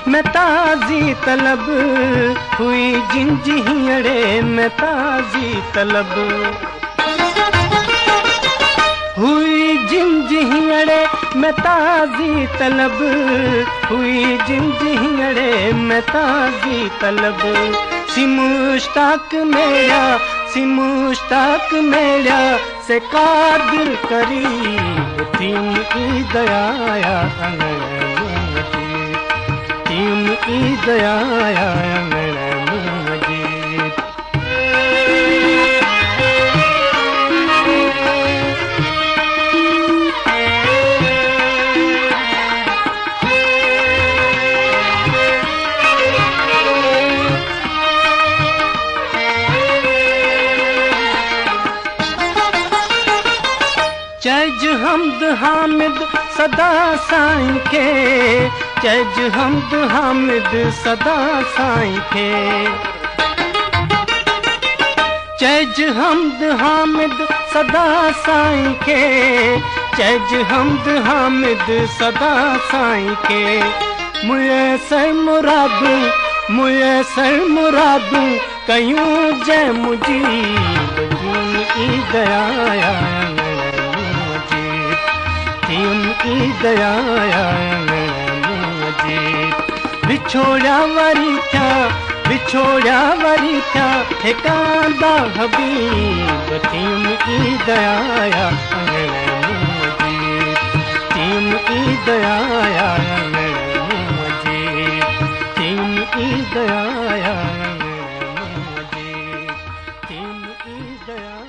मैं ताज़ी तलब हुई जिंजियड़े में ताज़ी तलब हुई जिंजियड़े में ताज़ी तलब हुई जिंजियड़े में ताज़ी तलब सी मुश्ताक मेरा से कादिर करीब तीन की दयाया तीन की दयाया चज हमद हामिद सदा साईं खे चज हमद हामिद सदा साईं खे चज हमद हामिद सदा साईं खे चज हमद हामिद सदा साईं खे मुयसर मुरादूं कयूं जय मुजीब की दयाया की दयाया बिछोड़ा वरी था ठिकांदा हबीब तीन की दयाया तीन की दयाया तीन की दयाया तीन की दया